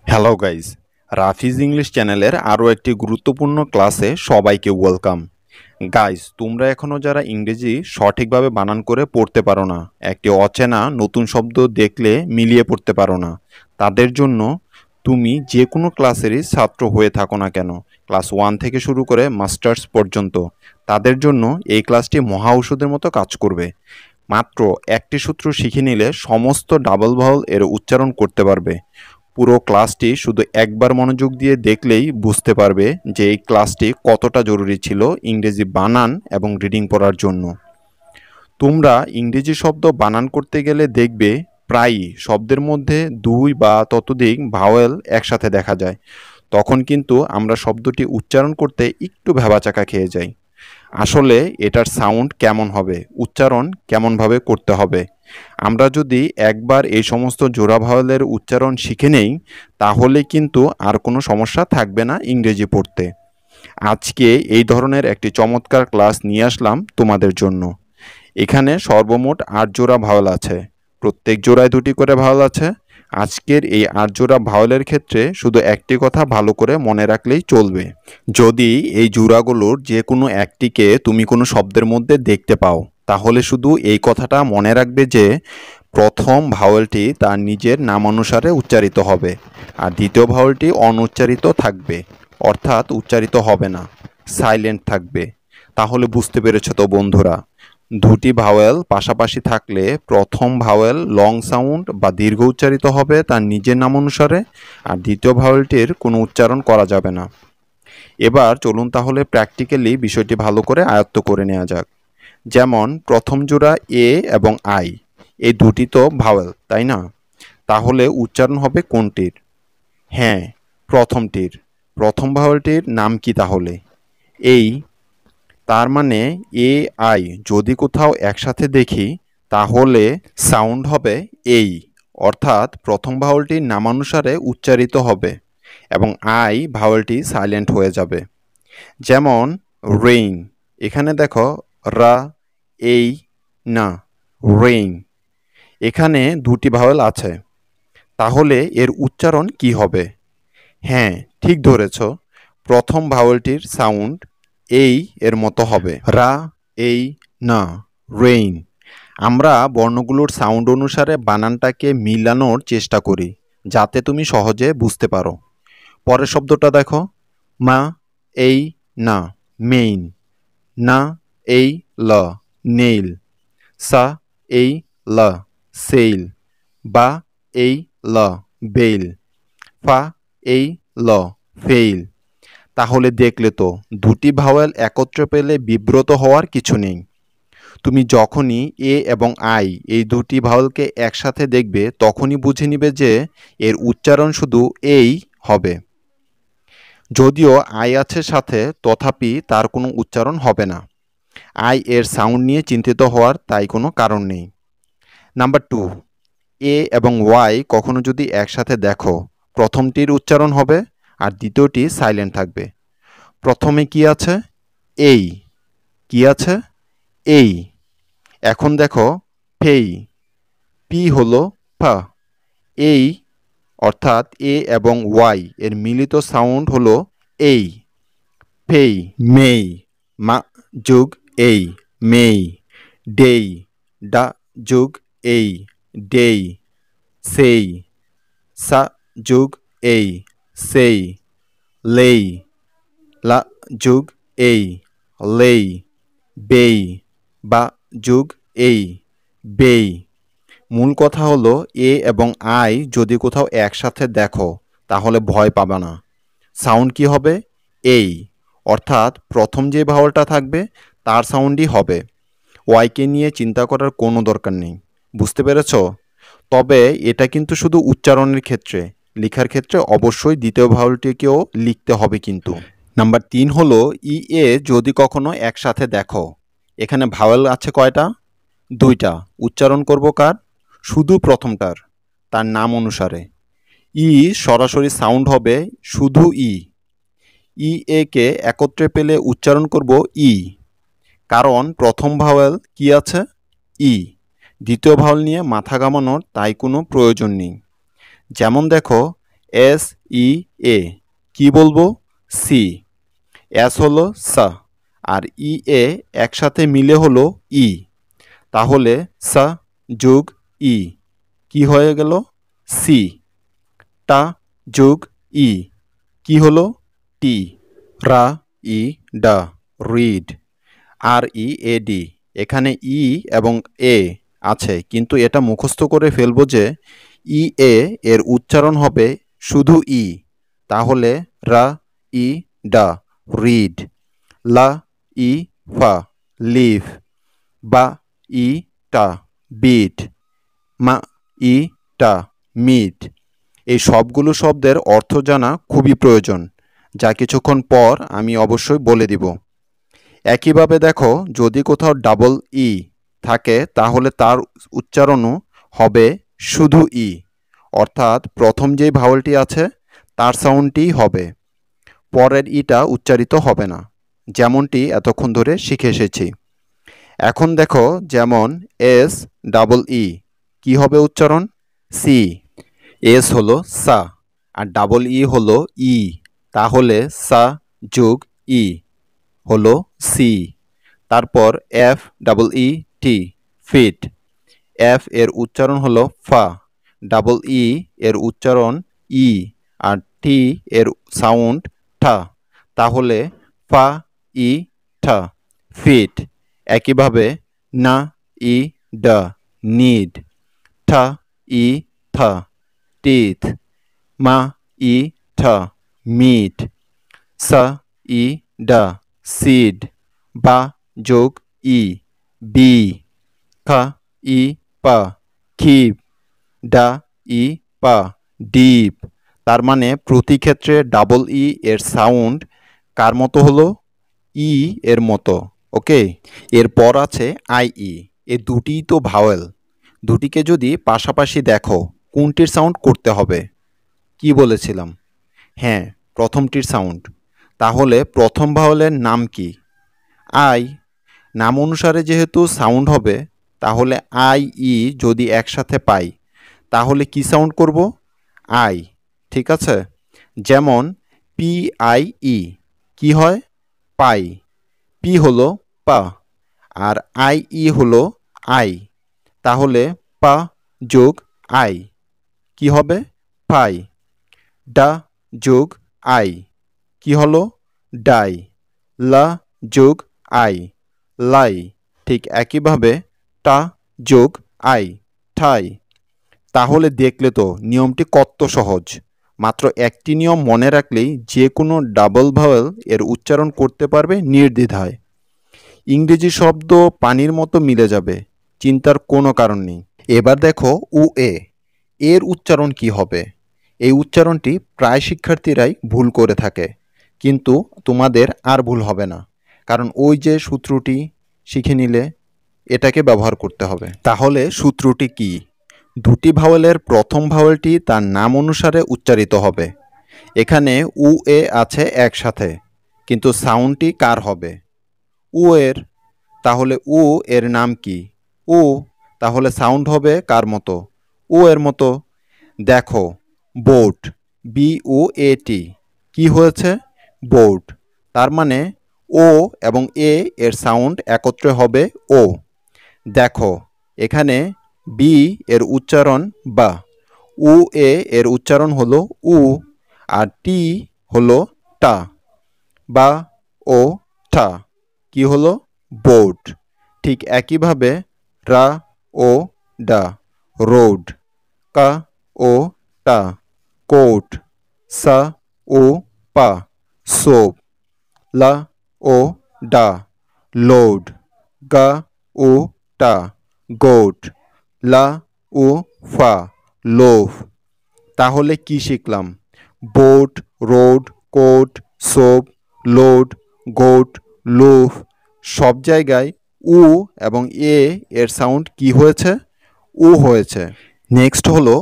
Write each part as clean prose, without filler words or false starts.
Hello guys, Rafiz English চ্যানেলের আরও একটি গুরুত্বপূর্ণ ক্লাসে সবাইকে ওয়েলকাম। গাইজ, তোমরা এখনও যারা ইংরেজি সঠিকভাবে বানান করে পড়তে পারো না, একটি অচেনা নতুন শব্দ দেখলে মিলিয়ে পড়তে পারো না, তাদের জন্য তুমি যে কোনো ক্লাসেরই ছাত্র হয়ে থাকো না কেন, ক্লাস 1 থেকে শুরু করে মাস্টার্স পর্যন্ত, তাদের জন্য এই ক্লাসটি মহা ঔষধের মতো কাজ করবে। মাত্র একটি সূত্র শিখে নিলে সমস্ত ডাবল ভাওয়েল এর উচ্চারণ করতে পারবে। পুরো ক্লাসটি শুধু একবার মনোযোগ দিয়ে দেখলেই বুঝতে পারবে যে এই ক্লাসটি কতটা জরুরি ছিল ইংরেজি বানান এবং রিডিং পড়ার জন্য। তোমরা ইংরেজি শব্দ বানান করতে গেলে দেখবে প্রায়ই শব্দের মধ্যে 2 বা ততোধিক ভাওয়েল একসাথে দেখা যায়। তখন কিন্তু আমরা শব্দটি উচ্চারণ করতে একটু ভ্যাবাচাকা খেয়ে যাই। আসলে এটার সাউন্ড কেমন হবে, উচ্চারণ কেমনভাবে করতে হবে। আমরা যদি একবার এই সমস্ত জোড়া ভাওয়েলের উচ্চারণ শিখে নেই, তাহলে কিন্তু আর কোনো সমস্যা থাকবে না ইংরেজি পড়তে। আজকে এই ধরনের একটি চমৎকার ক্লাস নিয়ে আসলাম তোমাদের জন্য। এখানে সর্বমোট 8 জোড়া ভাওয়েল আছে, প্রত্যেক জোড়ায় 2টি করে ভাওয়েল আছে। আজকের এই 8 জোড়া ভাওয়েলের ক্ষেত্রে শুধু একটি কথা ভালো করে মনে রাখলেই চলবে। যদি এই জোড়াগুলোর যে কোনো একটিকে তুমি কোনো শব্দের মধ্যে দেখতে পাও, তাহলে শুধু এই কথাটা মনে রাখবে যে প্রথম ভাওয়েলটি তার নিজের নামানুসারে উচ্চারিত হবে, আর দ্বিতীয় ভাওয়েলটি অনুচ্চারিত থাকবে, অর্থাৎ উচ্চারিত হবে না, সাইলেন্ট থাকবে। তাহলে বুঝতে পেরেছ তো বন্ধুরা? 2টি ভাওয়েল পাশাপাশি থাকলে প্রথম ভাওয়েল লং সাউন্ড বা দীর্ঘ উচ্চারিত হবে তার নিজের নাম অনুসারে, আর দ্বিতীয় ভাওয়েলটির কোনো উচ্চারণ করা যাবে না। এবার চলুন তাহলে প্র্যাকটিক্যালি বিষয়টি ভালো করে আয়ত্ত করে নেওয়া যাক। যেমন প্রথম জোড়া এ এবং আই, এই 2টি তো ভাওয়েল, তাই না? তাহলে উচ্চারণ হবে কোনটির? হ্যাঁ, প্রথমটির। প্রথম ভাওয়েলটির নাম কি তাহলে? এই। তার মানে এ আই যদি কোথাও একসাথে দেখি, তাহলে সাউন্ড হবে এই, অর্থাৎ প্রথম ভাওয়েলটি নামানুসারে উচ্চারিত হবে এবং আই ভাওয়েলটি সাইলেন্ট হয়ে যাবে। যেমন রেইন, এখানে দেখো রা, এই, না, রেইন। এখানে 2টি ভাওয়েল আছে, তাহলে এর উচ্চারণ কি হবে? হ্যাঁ, ঠিক ধরেছ, প্রথম ভাওয়েলটির সাউন্ড এই এর মতো হবে, রা, এই, না, রেইন। আমরা বর্ণগুলোর সাউন্ড অনুসারে বানানটাকে মিলানোর চেষ্টা করি যাতে তুমি সহজে বুঝতে পারো। পরের শব্দটা দেখো, মা, এই, না, মেইন, না, এই, ল, নেইল, সা, এই, ল, সেইল, বা, এই, ল, বেইল, ফা, এই, ল, ফেইল। তাহলে দেখলে তো 2টি ভাওয়েল একত্রে পেলে বিব্রত হওয়ার কিছু নেই। তুমি যখনই এ এবং আই এই 2টি ভাওয়েলকে একসাথে দেখবে, তখনই বুঝে নিবে যে এর উচ্চারণ শুধু এই হবে। যদিও আই আছে সাথে, তথাপি তার কোনো উচ্চারণ হবে না। আই এর সাউন্ড নিয়ে চিন্তিত হওয়ার তাই কোনো কারণ নেই। নাম্বার 2, এ এবং ওয়াই কখনো যদি একসাথে দেখো, প্রথমটির উচ্চারণ হবে আর দ্বিতীয়টি সাইলেন্ট থাকবে। প্রথমে কি আছে? এই। কি আছে? এই। এখন দেখো ফেই, পি হলো ফা। এই, অর্থাৎ এ এবং ওয়াই এর মিলিত সাউন্ড হলো এই, ফেই। মেই, মা যোগ এই, মেই। ডেই, ডা যোগ এই, ডেই। সেই, সা যোগ এই, সেই। লেই, লা যোগ এই, লেই। বেই, বা যোগ এই, বেই। মূল কথা হলো এ এবং আই যদি কোথাও একসাথে দেখো, তাহলে ভয় পাবে না। সাউন্ড কি হবে? এই, অর্থাৎ প্রথম যে ভাওয়ালটা থাকবে তার সাউন্ডই হবে। ওয়াইকে নিয়ে চিন্তা করার কোনো দরকার নেই। বুঝতে পেরেছ? তবে এটা কিন্তু শুধু উচ্চারণের ক্ষেত্রে, লেখার ক্ষেত্রে অবশ্যই দ্বিতীয় ভাওয়ালটিকেও লিখতে হবে কিন্তু। নাম্বার 3 হলো ই এ যদি কখনো একসাথে দেখো, এখানে ভাওয়েল আছে কয়টা? 2টা। উচ্চারণ করব কার? শুধু প্রথমটার, তার নাম অনুসারে। ই সরাসরি সাউন্ড হবে শুধু ই। ই এ কে একত্রে পেলে উচ্চারণ করব ই, কারণ প্রথম ভাওয়েল কি আছে? ই। দ্বিতীয় ভাওয়েল নিয়ে মাথা ঘামানোর তাই কোনো প্রয়োজন নেই। যেমন দেখো এস ই এ কি বলবো? সি। এস হলো সা, আর ই এ একসাথে মিলে হলো ই। তাহলে সা যোগ ই কি হয়ে গেল? সি। টা যোগ ই কি হলো? টি। রা ই ডা read, R E A D, এখানে ই এবং এ আছে, কিন্তু এটা মুখস্থ করে ফেলবো যে ই এ এর উচ্চারণ হবে শুধু ই। তাহলে রা ই ডা রিড। লা ই ফা লিভ। বা ই টা বিট। মা ই টা মিট। এই সবগুলো শব্দের অর্থ জানা খুবই প্রয়োজন, যা কিছুক্ষণ পর আমি অবশ্যই বলে দিব। একইভাবে দেখো, যদি কোথাও ডাবল ই থাকে তাহলে তার উচ্চারণও হবে শুধু ই, অর্থাৎ প্রথম যেই ভাওয়েলটি আছে তার সাউন্ডটিই হবে, পরের ইটা উচ্চারিত হবে না, যেমনটি এতক্ষণ ধরে শিখে এসেছি। এখন দেখো, যেমন এস ডাবল ই কি হবে উচ্চারণ? সি। এস হলো সা, আর ডাবল ই হলো ই, তাহলে সা যোগ ই হলো সি। তারপর এফ ডাবল ই টি ফিট, এফ এর উচ্চারণ হলো ফা, ডাবল ই এর উচ্চারণ ই, আর টি এর সাউন্ড ঠা, তাহলে ফা ই ঠা ফিট। একইভাবে না ই ডা নিড, ঠা ই থা টিথ, মা ই ঠা মিট, সা ই ডা সিড, বা যোগ ই বি, খা ই পা কিপ, ডা ই পা ডিপ। তার মানে প্রতি ক্ষেত্রে ডাবল ই এর সাউন্ড কার মতো হলো? ই এর মতো। ওকে, এরপর আছে আই ই। এ দুটিই তো ভাওয়েল, দুটিকে যদি পাশাপাশি দেখো কোনটির সাউন্ড করতে হবে? কি বলেছিলাম? হ্যাঁ, প্রথমটির সাউন্ড। তাহলে প্রথম ভাওয়েলের নাম কি? আই। নাম অনুসারে যেহেতু সাউন্ড হবে, তাহলে আই ই যদি একসাথে পাই তাহলে কি সাউন্ড করব? আই। ঠিক আছে, যেমন পি আই ই কি হয়? পাই। পি হলো পা, আর আই ই হলো আই, তাহলে পা যোগ আই কি হবে? পাই। ডা যোগ আই কি হলো? ডাই। লা যোগ আই লাই। ঠিক একইভাবে টা যোগ আই ঠাই। তাহলে দেখলে তো নিয়মটি কত সহজ। মাত্র একটি নিয়ম মনে রাখলেই যে কোনো ডাবল ভাওয়েল এর উচ্চারণ করতে পারবে নির্দ্বিধায়। ইংরেজি শব্দ পানির মতো মিলে যাবে, চিন্তার কোনো কারণ নেই। এবার দেখো উ এ, এর উচ্চারণ কি হবে? এই উচ্চারণটি প্রায় শিক্ষার্থীরাই ভুল করে থাকে, কিন্তু তোমাদের আর ভুল হবে না, কারণ ওই যে সূত্রটি শিখে নিলে এটাকে ব্যবহার করতে হবে। তাহলে সূত্রটি কি? দুটি ভাওয়েলের প্রথম ভাওয়েলটি তার নাম অনুসারে উচ্চারিত হবে। এখানে উ এ আছে একসাথে, কিন্তু সাউন্ডটি কার হবে? উ এর। তাহলে উ এর নাম কি? উ। তাহলে সাউন্ড হবে কার মতো? উ এর মতো। দেখো, বোট, বি ও এ টি কি হয়েছে? বোট। তার মানে ও এবং এ এর সাউন্ড একত্রে হবে ও। দেখো, এখানে বি এর উচ্চারণ বা, উ এ এর উচ্চারণ হলো উ, আর টি হলো টা, বা ও টা কি হলো? বোট। ঠিক একইভাবে রা ও ডা রোড, কা ও টা কোট, সা ও পা সোপ, লা ও ডা লোড, গা ও টা গোট, লা ও ফা লোভ। তাহলে কি শিখলাম? Boat, road, coat, soap, load, goat, লোভ, সব জায়গায় উ এবং এ এর সাউন্ড কি হয়েছে? উ হয়েছে। নেক্সট হলো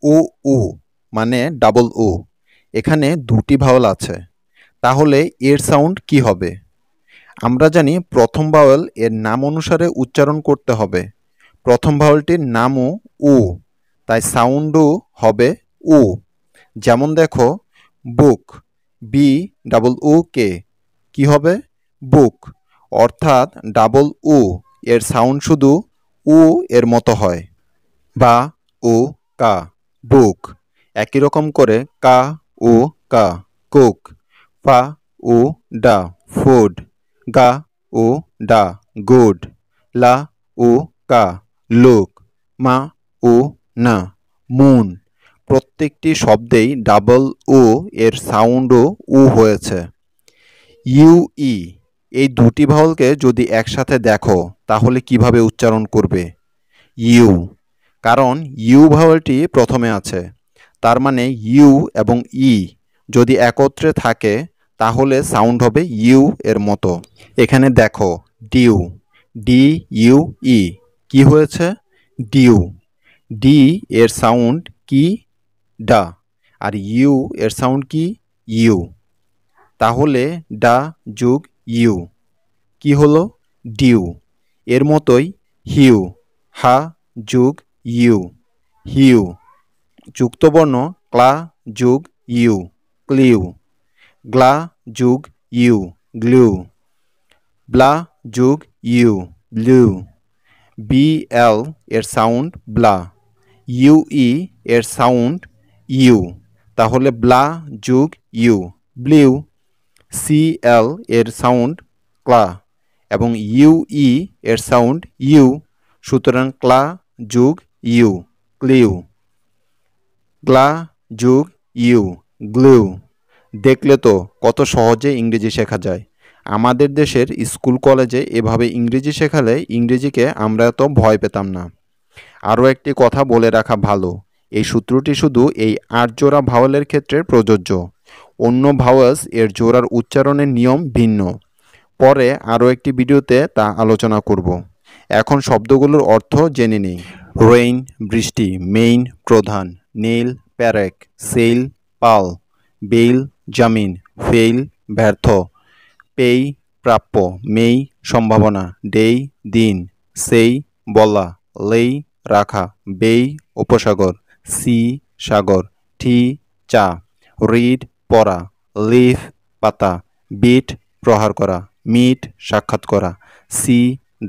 উ উ, মানে ডাবল উ। এখানে দুটি ভাওয়েল আছে, তাহলে এর সাউন্ড কি হবে? আমরা জানি প্রথম ভাওয়েল এর নাম অনুসারে উচ্চারণ করতে হবে। প্রথম ভাওয়েলটির নামও উ, তাই সাউন্ডও হবে উ। যেমন দেখো বুক, বি ডাবল উ কে, কি হবে বুক, অর্থাৎ ডাবল উ এর সাউন্ড শুধু উ এর মতো হয়। বা উ কা, বুক। একই রকম করে কা উ কা, কুক। ফা উ ডা, ফুড। গা উ ডা, গুড। লা উ কা, লুক। মা উ না, মুন। প্রত্যেকটি শব্দেই ডাবল উ এর সাউন্ডও উ হয়েছে। ইউ ই, এই দুটি ভাওয়ালকে যদি একসাথে দেখো তাহলে কিভাবে উচ্চারণ করবে? ইউ, কারণ ইউ ভাওয়ালটি প্রথমে আছে, তার মানে ইউ এবং ই যদি একত্রে থাকে তাহলে সাউন্ড হবে ইউ এর মতো। এখানে দেখো ডিউ, ডি ইউ ই, কি হয়েছে ডিউ। ডি এর সাউন্ড কি ডা, আর ইউ এর সাউন্ড কি ইউ, তাহলে ডা যুগ ইউ কি হলো ডিউ। এর মতোই হিউ, হা যুগ ইউ, হিউ। যুক্তবর্ণ ক্লা যুগ ইউ, ক্লিউ। গ্লা যুগ ইউ, গ্লু। ব্লা যুগ ইউ, ব্লু। বি এল এর সাউন্ড ব্লা, ইউ ই এর সাউন্ড ইউ, তাহলে ব্লা যুগ ইউ, ব্লিউ। সি এল এর সাউন্ড ক্লা এবং ইউ ই এর সাউন্ড ইউ, সুতরাং ক্লা যুগ ইউ, ক্লিউ। গ্লা যুগ ইউ, গ্লু। দেখলে তো কত সহজে ইংরেজি শেখা যায়। আমাদের দেশের স্কুল কলেজে এভাবে ইংরেজি শেখালে ইংরেজিকে আমরা এত ভয় পেতাম না। আরও একটি কথা বলে রাখা ভালো, এই সূত্রটি শুধু এই ৮ জোড়া ভাওয়ালের ক্ষেত্রে প্রযোজ্য। অন্য ভাওয়ালস এর জোড়ার উচ্চারণের নিয়ম ভিন্ন। পরে আরও একটি ভিডিওতে তা আলোচনা করব। এখন শব্দগুলোর অর্থ জেনে নিই। রেইন বৃষ্টি, মেইন প্রধান, নীল প্যারেক, সেল পাল, বেইল জামিন, ফেইল ব্যর্থ, পেই প্রাপ্য, মেই সম্ভাবনা, ডেই দিন, সেই বলা, লেই রাখা, বেই উপসাগর, সি সাগর, টি চা, রিড পড়া, লিফ পাতা, বিট প্রহার করা, মিট সাক্ষাৎ করা, সি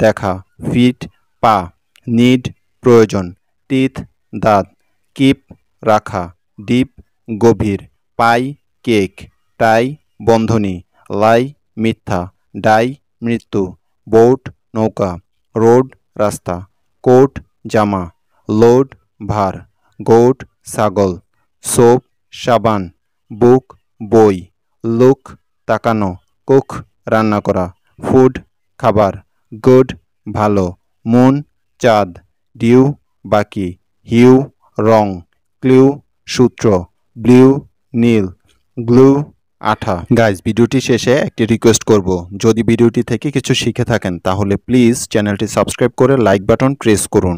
দেখা, ফিট পা, নিড প্রয়োজন, টিথ দাঁত, কিপ রাখা, ডিপ গভীর, পাই কেক, টাই বন্ধনী, লাই মিথ্যা, ডাই মৃত্যু, বোট নৌকা, রোড রাস্তা, কোট জামা, লোড ভার, গোট ছাগল, সোপ সাবান, বুক বই, লুক তাকানো, কুক রান্না করা, ফুড খাবার, গুড ভালো, মুন চাঁদ, ডিউ বাকি, হিউ রং, ক্লিউ সূত্র, ব্লিউ নীল, গ্লু আঠা। গাইজ, ভিডিওটি শেষে একটি রিকোয়েস্ট করব, যদি ভিডিওটি থেকে কিছু শিখে থাকেন তাহলে প্লিজ চ্যানেলটি সাবস্ক্রাইব করে লাইক বাটন প্রেস করুন।